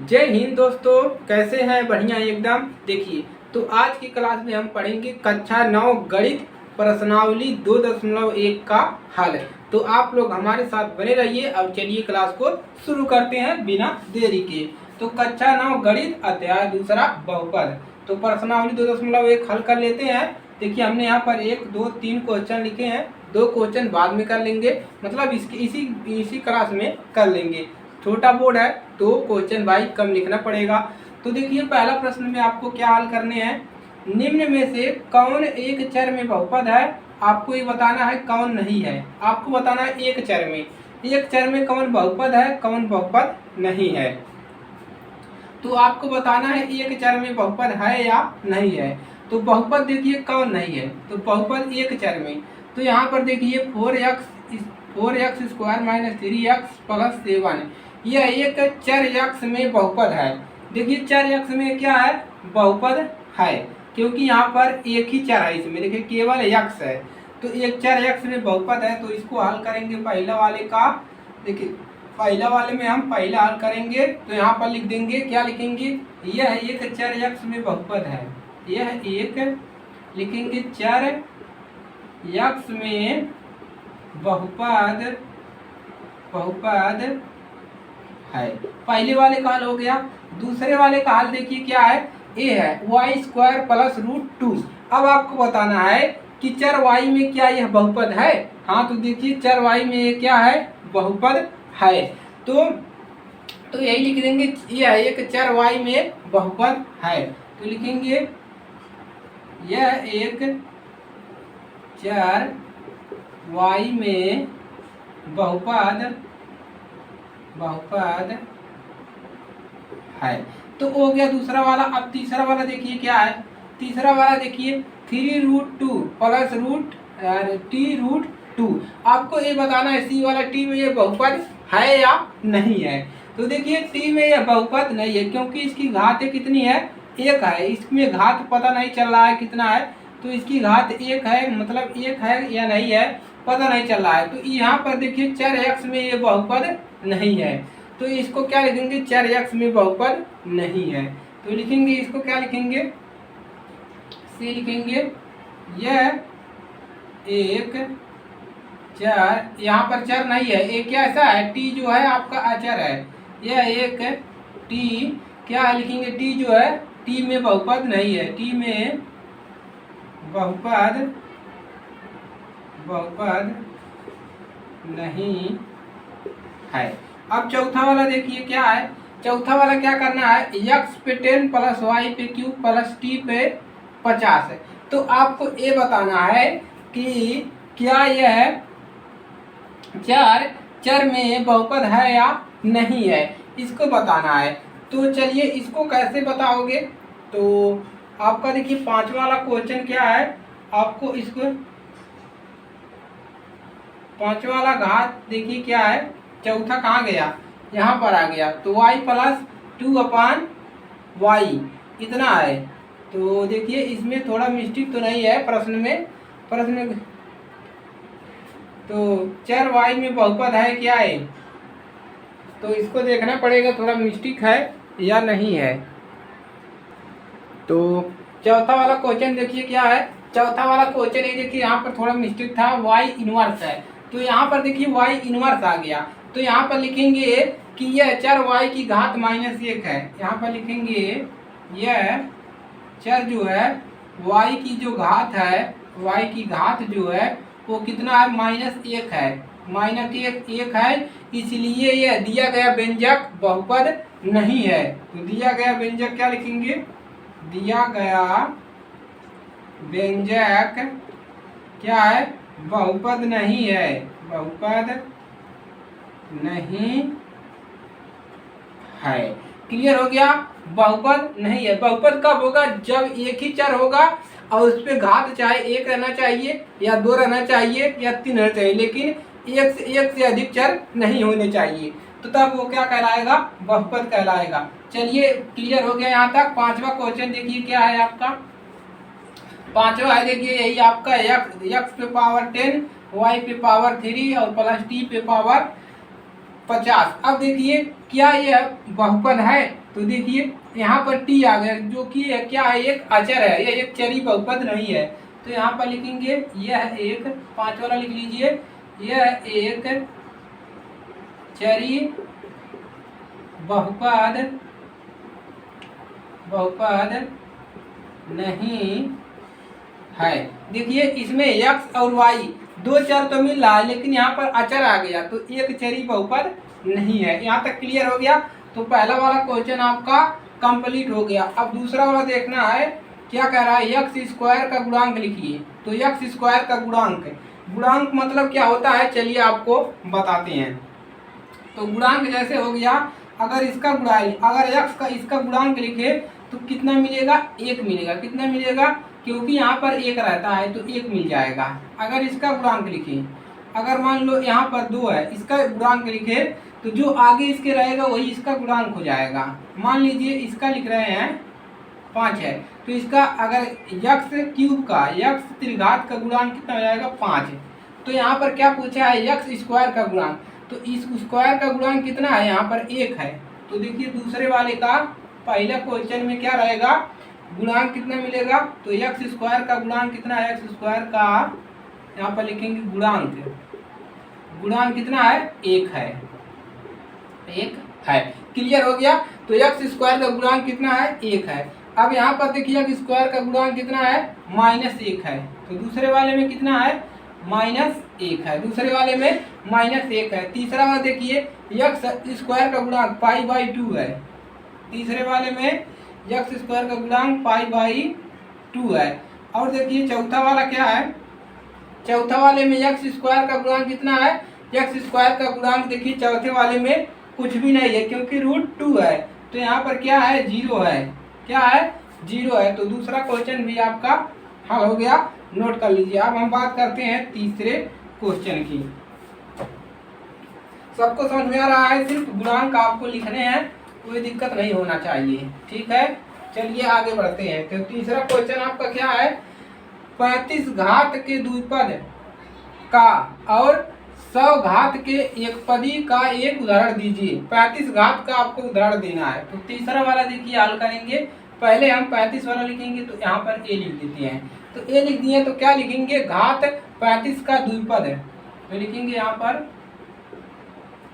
जय हिंद दोस्तों, कैसे हैं? बढ़िया एकदम। देखिए, तो आज की क्लास में हम पढ़ेंगे कक्षा 9 गणित प्रश्नावली 2.1 का हल। तो आप लोग हमारे साथ बने रहिए। अब चलिए क्लास को शुरू करते हैं बिना देरी के। तो कक्षा 9 गणित अध्याय दूसरा बहुपद। तो प्रश्नावली 2.1 हल कर लेते हैं। देखिए, हमने यहाँ पर 1 2 3 क्वेश्चन लिखे हैं। 2 क्वेश्चन बाद में कर लेंगे, मतलब इसी क्लास में कर लेंगे। छोटा बोर्ड है तो क्वेश्चन वाइज कम लिखना पड़ेगा। तो देखिए, पहला प्रश्न में आपको क्या हल करने हैं। निम्न में से कौन एक चर में बहुपद है? आपको ये बताना है कौन नहीं है। आपको बताना है एक चर में कौन बहुपद है, कौन बहुपद नहीं है। तो आपको बताना है एक चर में बहुपद है या नहीं है। तो बहुपद देखिए कौन नहीं है, तो बहुपद एक चर में। तो यहाँ पर देखिए 4x square minus 3x plus 7, यह एक चर यक्ष में बहुपद है। देखिए चर यक्ष में क्या है, बहुपद है, क्योंकि यहाँ पर एक ही चर है, इसमें देखिए केवल यक्ष है। तो एक चर यक्ष में बहुपद है, तो इसको हल करेंगे पहला वाले का। देखिए पहला वाले में हम पहला हल करेंगे, तो यहाँ पर लिख देंगे, क्या लिखेंगे, यह एक चर यक्ष में बहुपद है। यह एक लिखेंगे चर यक्ष में बहुपद है। पहले वाले का हल हो गया। दूसरे वाले का हल देखिए क्या है, ए है वाई स्क्वायर प्लस रूट 2। अब आपको बताना है कि चर वाई में क्या यह बहुपद है। हाँ, तो देखिए चर वाई में क्या है, बहुपद है। तो यही लिख देंगे, यह एक चर वाई में बहुपद है। तो लिखेंगे यह एक चर वाई में बहुपद है। तो हो गया दूसरा वाला। अब तीसरा वाला देखिए क्या है। तीसरा वाला देखिए 3√2 प्लस t√2। आपको ये बताना है सी वाला टी में ये बहुपद है या नहीं है। तो देखिए टी में यह बहुपद नहीं है, क्योंकि इसकी घात कितनी है, एक है। इसमें घात पता नहीं चल रहा है कितना है, तो इसकी घात एक है, मतलब एक है या नहीं है पता नहीं चल रहा है। तो यहाँ पर देखिए चर x में ये बहुपद नहीं है, तो इसको क्या लिखेंगे, चर x में बहुपद नहीं है। तो लिखेंगे इसको क्या लिखेंगे, सी लिखेंगे, यह एक चर, यहाँ पर चर नहीं है, एक क्या ऐसा है, टी जो है आपका अचर है। यह एक टी क्या लिखेंगे, टी जो है टी में बहुपद नहीं है, टी में बहुपद नहीं है। अब चौथा वाला देखिए क्या है। चौथा वाला क्या करना है, x पे 10 प्लस y पे क्यूब प्लस t पे 50 है। तो आपको ये बताना है कि क्या यह चर में बहुपद है या नहीं है, इसको बताना है। तो चलिए इसको कैसे बताओगे। तो आपका देखिए पांचवा वाला क्वेश्चन क्या है, आपको इसको पांचवा वाला घात देखिए क्या है, चौथा कहाँ गया, यहाँ पर आ गया। तो y प्लस 2/y इतना है। तो देखिए इसमें थोड़ा मिस्टेक तो नहीं है प्रश्न में। तो चर y में बहुपद है क्या है, तो इसको देखना पड़ेगा थोड़ा मिस्टेक है या नहीं है। तो चौथा वाला क्वेश्चन देखिए क्या है। चौथा वाला क्वेश्चन ये देखिए, यहाँ पर थोड़ा मिस्टेक था, y इनवर्स है। तो यहाँ पर देखिए y इनवर्स आ गया। तो यहाँ पर लिखेंगे कि यह चर y की घात -1 है। यहाँ पर लिखेंगे यह चर जो है y की जो घात है, y की घात जो है वो कितना है, -1 है। -1 है, इसलिए यह दिया गया व्यंजक बहुपद नहीं है। तो दिया गया व्यंजक क्या लिखेंगे, दिया गया व्यंजक क्या है, बहुपद नहीं है, बहुपद नहीं है। क्लियर हो गया, बहुपद नहीं है। बहुपद कब होगा, जब एक ही चर होगा और उस पे घात चाहे 1 रहना चाहिए या 2 रहना चाहिए या 3 रहना चाहिए, लेकिन एक से अधिक चर नहीं होने चाहिए, तो तब वो क्या कहलाएगा, बहुपद कहलाएगा। चलिए क्लियर हो गया यहाँ तक। पांचवा क्वेश्चन देखिए क्या है आपका। पांचवा है देखिए यही आपका, x पे पावर 10 y पे पावर 3 और प्लस t पे पावर 50। अब देखिए क्या यह बहुपद है, तो देखिए यहाँ पर टी आ गया, जो कि क्या है, एक अचर है, यह एक चरी बहुपद नहीं है। तो यहाँ पर लिखेंगे यह एक, 5 वाला लिख लीजिए, यह एक चरी बहुपद नहीं है। देखिए इसमें x और y दो चर तो मिल रहा है, लेकिन यहाँ पर अचर आ गया, तो एक चरी बहुपद नहीं है। यहाँ तक क्लियर हो गया। तो पहला वाला क्वेश्चन आपका कंप्लीट हो गया। अब दूसरा वाला देखना है, क्या कह रहा है, एक्स स्क्वायर का गुणांक लिखिए। तो एक्स स्क्वायर का गुणांक मतलब क्या होता है, चलिए आपको बताते हैं। तो गुणांक जैसे हो गया, अगर इसका गुणाई, अगर एक्स का इसका गुणांक लिखे तो कितना मिलेगा, 1 मिलेगा। कितना मिलेगा, क्योंकि यहाँ पर 1 रहता है तो 1 मिल जाएगा। अगर इसका गुणांक लिखे, अगर मान लो यहाँ पर 2 है, इसका गुणांक लिखे तो जो आगे इसके रहेगा वही इसका गुणांक हो जाएगा। मान लीजिए इसका लिख रहे हैं 5 है, तो इसका अगर यक्स क्यूब का, यक्स त्रिघात का गुणांक कितना हो जाएगा, 5। तो यहाँ पर क्या पूछा है, यक्स स्क्वायर का गुणांक। तो इस स्क्वायर का गुणांक कितना है, यहाँ पर 1 है। तो देखिए दूसरे वाले का पहले क्वेश्चन में क्या रहेगा, गुणांक कितना मिलेगा। तो एक्स स्क्वायर का गुणांक कितना है, एक्स स्क्वायर का यहाँ पर लिखेंगे गुणांक कितना है, 1 है, 1 है। क्लियर हो गया। तो एक्स स्क्वायर का गुणांक कितना है, 1 है। अब यहाँ पर देखिए एक्स स्क्वायर का गुणांक कितना है, -1 है। तो दूसरे वाले में कितना है, -1 है। दूसरे वाले में -1 है। तीसरा वाला देखिए एक्स स्क्वायर का गुणांक π/2 है। तीसरे वाले में एक्स स्क्वायर का गुणांक π/2 है। और देखिए चौथा वाला क्या है, चौथा वाले में एक्स स्क्वायर का गुणांक कितना है, एक्स स्क्वायर का गुणांक देखिए चौथे वाले में कुछ भी नहीं है, क्योंकि √2 है। तो यहाँ पर क्या है, 0 है। क्या है, 0 है। तो दूसरा क्वेश्चन भी आपका हल हो गया, नोट कर लीजिए। अब हम बात करते हैं तीसरे क्वेश्चन की। सबको समझ में आ रहा है, सिर्फ गुणांक आपको लिखने हैं, कोई दिक्कत नहीं होना चाहिए, ठीक है। चलिए आगे बढ़ते हैं। तो तीसरा क्वेश्चन आपका क्या है, 35 घात के द्विपद का और 100 घात के एकपदी का एक उदाहरण दीजिए। 35 घात का आपको उदाहरण देना है। तो तीसरा वाला देखिए हल करेंगे। पहले हम 35 वाला लिखेंगे, तो यहाँ पर ए लिख देते हैं। तो ए लिख दिए तो क्या लिखेंगे, घात 35 का द्विपद है। तो लिखेंगे यहाँ पर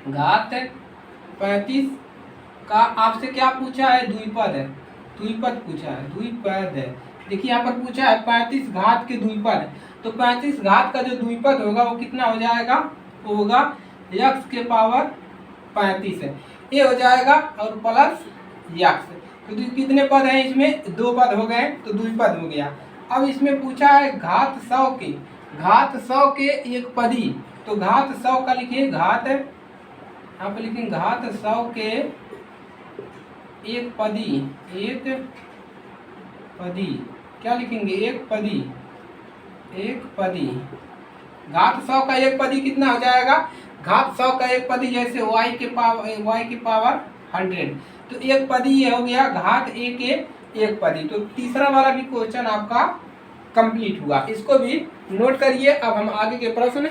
घात 35 का, आपसे क्या पूछा है, द्विपद है, द्विपद पूछा है, द्विपद है। देखिए यहाँ पर पूछा है 35 घात के द्विपद। तो 35 घात का जो द्विपद होगा वो कितना हो जाएगा, वो होगा x के पावर 35 है, ये हो जाएगा, और प्लस x। तो कितने पद हैं इसमें, 2 पद हो गए, तो द्विपद हो गया। अब इसमें पूछा है घात 100 के, घात 100 के एकपदी। तो घात 100 का लिखिए, घात यहाँ पर लिखेंगे घात 100 के एकपदी, एकपदी क्या लिखेंगे, एकपदी, एकपदी। घात 100 का एकपदी कितना हो जाएगा, घात 100 का एकपदी जैसे y के पावर 100। तो एकपदी ये हो गया घात a के एकपदी। तो तीसरा वाला भी क्वेश्चन आपका कंप्लीट हुआ, इसको भी नोट करिए। अब हम आगे के प्रश्न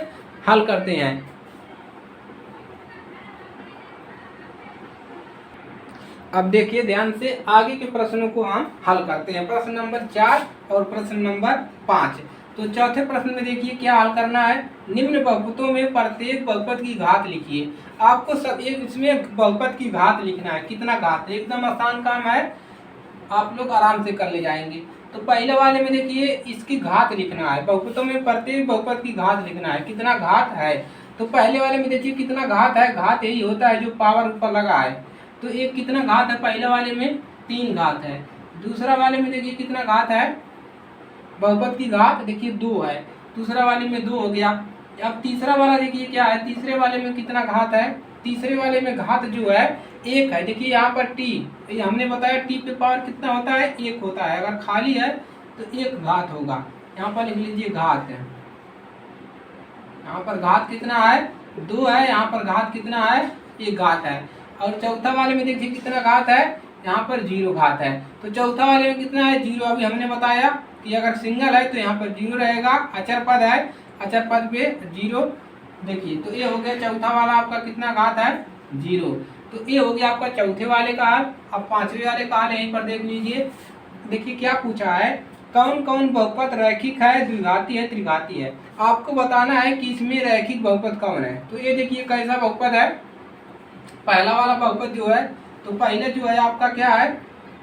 हल करते हैं। अब देखिए ध्यान से, आगे के प्रश्नों को हम हल करते हैं। प्रश्न नंबर 4 और प्रश्न नंबर 5। तो चौथे प्रश्न में देखिए क्या हल करना है, निम्न बहुपदों में प्रत्येक बहुपद की घात लिखिए। आपको सब एक इसमें बहुपद की घात लिखना है, कितना घात, एकदम आसान काम है, आप लोग आराम से कर ले जाएंगे। तो पहले वाले में देखिए इसकी घात लिखना है, बहुपदों में प्रत्येक बहुपद की घात लिखना है, कितना घात है। तो पहले वाले में देखिए कितना घात है, घात यही होता है जो पावर ऊपर लगा है। तो एक कितना घात है, पहले वाले में 3 घात है। दूसरा वाले में देखिए कितना घात है, बहुपद की घात देखिए 2 है, दूसरा वाले में 2 हो गया। अब तीसरा वाला देखिए क्या है, तीसरे वाले में कितना घात है, तीसरे वाले में घात जो है 1 है। देखिए यहाँ पर टी, हमने बताया टी पे पावर कितना होता है, 1 होता है। अगर खाली है तो 1 घात होगा। यहाँ पर लिख लीजिए घात है, यहाँ पर घात कितना है, 2 है, यहाँ पर घात कितना है, 1 घात है। और चौथा वाले में देखिए कितना घात है, यहाँ पर 0 घात है। तो चौथा वाले में कितना है, 0। अभी हमने बताया कि अगर सिंगल है तो यहाँ पर 0 रहेगा, अचर पद है, अचर पद पे 0। देखिए तो ये हो गया चौथा वाला आपका कितना घात है, 0। तो ये हो गया आपका चौथे वाले का हाल। अब पांचवे वाले का हाल यहीं पर देख लीजिए। देखिए क्या पूछा है, कौन कौन बहुपद रैखिक है, द्विघाती है, त्रिघाती है। आपको बताना है कि इसमें रैखिक बहुपद कौन है। तो ये देखिए कैसा बहुपद है, पहला वाला बहुपद जो है, तो पहले जो है आपका क्या है,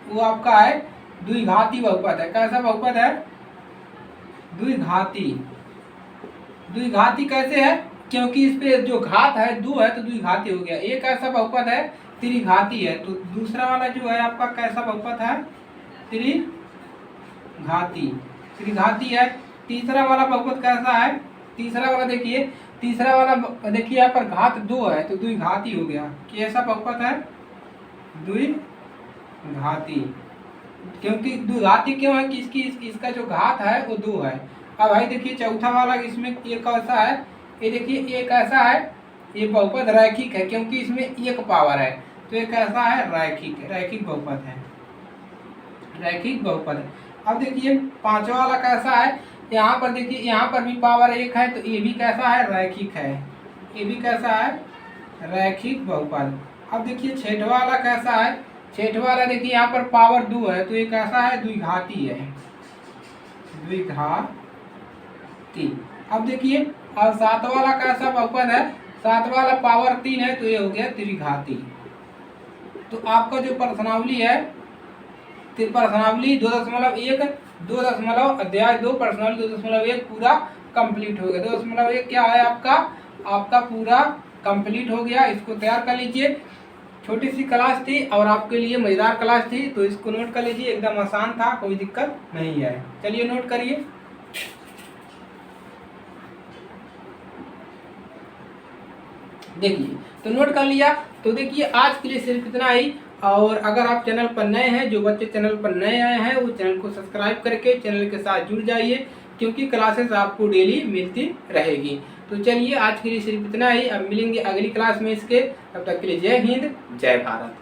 वो आपका है द्विघाती बहुपद है। कैसा बहुपद है, द्विघाती। द्विघाती कैसे है, क्योंकि इस पे जो घात है 2 है तो द्विघाती हो गया। एक ऐसा बहुपद है त्रिघाती है। तो दूसरा वाला जो है आपका कैसा बहुपद है, त्रिघाती। त्रिघाती है। तीसरा वाला बहुपद कैसा है, तीसरा वाला देखिए, तीसरा वाला देखिए यहाँ पर घात 2 है तो द्विघाती हो गया। कैसा बहुपद है, द्विघाती। क्योंकि द्विघाती क्यों है कि इसका जो घात है वो 2 है। अब भाई देखिए चौथा वाला, इसमें एक कैसा है, ये देखिए एक ऐसा है, ये बहुपद रैखिक है क्योंकि इसमें एक पावर है। तो ये कैसा है, रैखिक, रैखिक बहुपद है, रैखिक बहुपद है। अब देखिए पांचवा वाला कैसा है, यहाँ पर देखिए यहाँ पर भी पावर 1 है तो ये भी कैसा है, रैखिक है। ये भी कैसा है, रैखिक बहुपद। अब देखिए छठवा वाला कैसा है, छठवा वाला देखिए यहाँ पर पावर 2 है तो ये कैसा है, द्विघाती है, द्विघाती। अब देखिए और सातवां वाला कैसा बहुपद है, सातवां वाला पावर 3 है तो ये हो गया त्रिघाती। तो आपका जो प्रश्नावली है, प्रश्नावली 2.1 अध्याय 2 प्रश्नावली 2.1 पूरा कंप्लीट हो गया। 2.1 क्या है आपका पूरा कंप्लीट हो गया। इसको तैयार कर लीजिए। छोटी सी क्लास थी और आपके लिए मजेदार क्लास थी, तो इसको नोट कर लीजिए। एकदम आसान था, कोई दिक्कत नहीं है। चलिए नोट करिए। देखिए तो नोट कर लिया। तो देखिए आज के लिए सिर्फ इतना ही। और अगर आप चैनल पर नए हैं, जो बच्चे चैनल पर नए आए हैं वो चैनल को सब्सक्राइब करके चैनल के साथ जुड़ जाइए, क्योंकि क्लासेस आपको डेली मिलती रहेगी। तो चलिए आज के लिए सिर्फ इतना ही। अब मिलेंगे अगली क्लास में इसके, तब तक के लिए जय हिंद, जय भारत।